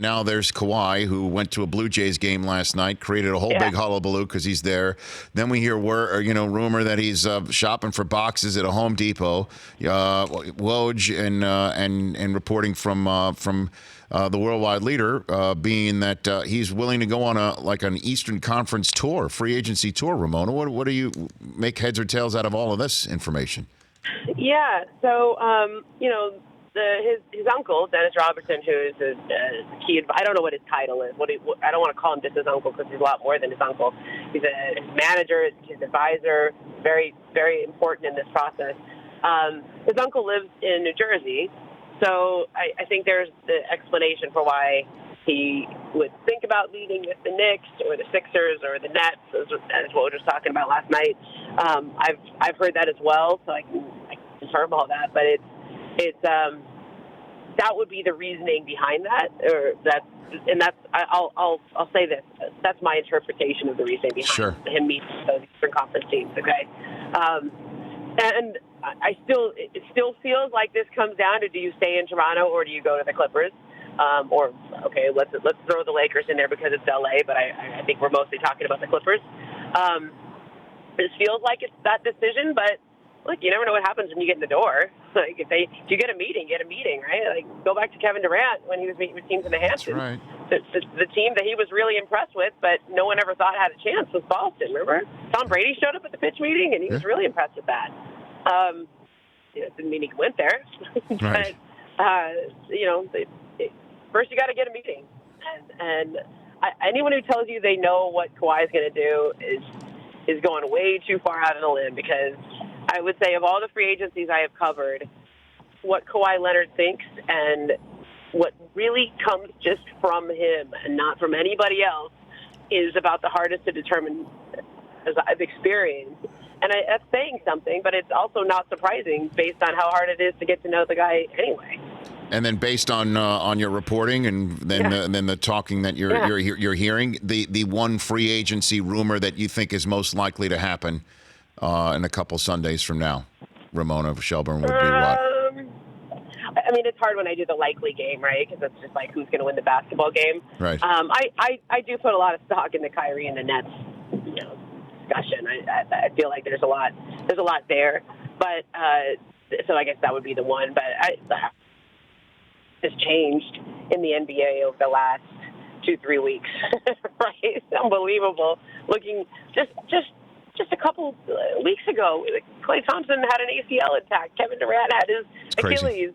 Now there's Kawhi, who went to a Blue Jays game last night, created a whole big hullabaloo because he's there. Then we hear rumor that he's shopping for boxes at a Home Depot. Woj and reporting from the worldwide leader being that he's willing to go on an Eastern Conference tour, free agency tour. Ramona, what do you make heads or tails out of all of this information? Yeah, so his uncle, Dennis Robertson, who is a key, I don't know what his title is. I don't want to call him just his uncle because he's a lot more than his uncle. He's his manager, his advisor, very, very important in this process. His uncle lives in New Jersey, so I think there's the explanation for why he would think about leading with the Knicks or the Sixers or the Nets, as what we were talking about last night. I've heard that as well, so I can confirm all that. But it's that would be the reasoning behind that, I'll say this. That's my interpretation of the reasoning behind him meeting those Eastern Conference teams. Okay, and it still feels like this comes down to, do you stay in Toronto or do you go to the Clippers? Let's throw the Lakers in there because it's LA, but I think we're mostly talking about the Clippers. This feels like it's that decision, but look, you never know what happens when you get in the door. Like if you get a meeting, right? Like go back to Kevin Durant when he was meeting with teams in the Hamptons. Right. The team that he was really impressed with, but no one ever thought had a chance, was Boston. Remember, Tom Brady showed up at the pitch meeting, and he was really impressed with that. Didn't mean he went there, right. But first you got to get a meeting, and anyone who tells you they know what Kawhi is going to do is going way too far out on a limb, because I would say of all the free agencies I have covered, what Kawhi Leonard thinks and what really comes just from him and not from anybody else is about the hardest to determine, as I've experienced. And that's saying something, but it's also not surprising based on how hard it is to get to know the guy anyway. And then based on your reporting and then the talking that you're hearing, the one free agency rumor that you think is most likely to happen in a couple Sundays from now, Ramona Shelburne, would be what? I mean, it's hard when I do the likely game, right? Because it's just like who's going to win the basketball game. Right. I do put a lot of stock in the Kyrie and the Nets discussion. I feel like there's a lot there, but so I guess that would be the one. But has changed in the NBA over the last 2-3 weeks, right? It's unbelievable. Looking just a couple weeks ago, Klay Thompson had an ACL attack. Kevin Durant had his Achilles.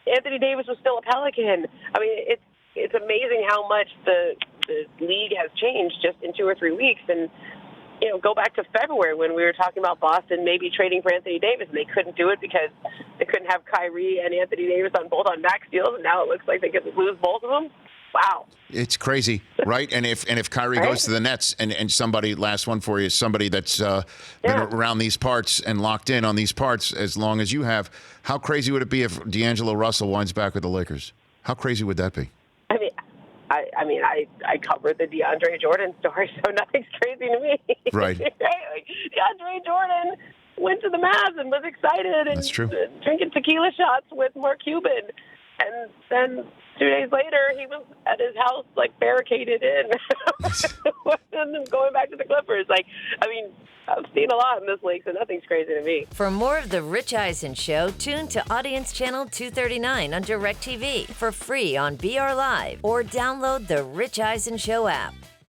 Anthony Davis was still a Pelican. I mean, it's amazing how much the league has changed just in 2 or 3 weeks. And go back to February when we were talking about Boston maybe trading for Anthony Davis, and they couldn't do it because they couldn't have Kyrie and Anthony Davis on both on max deals, and now it looks like they could lose both of them. Wow. It's crazy, right? And if Kyrie goes to the Nets and somebody, last one for you, somebody that's been around these parts and locked in on these parts as long as you have, how crazy would it be if DeAngelo Russell winds back with the Lakers? How crazy would that be? I covered the DeAndre Jordan story, so nothing's crazy to me. Right. Like, DeAndre Jordan went to the Mavs and was excited and That's true. Drinking tequila shots with Mark Cuban. And then 2 days later, he was at his house, like, barricaded in. And then going back to the Clippers. I've seen a lot in this league, so nothing's crazy to me. For more of The Rich Eisen Show, tune to Audience Channel 239 on DirecTV for free on BR Live or download the Rich Eisen Show app.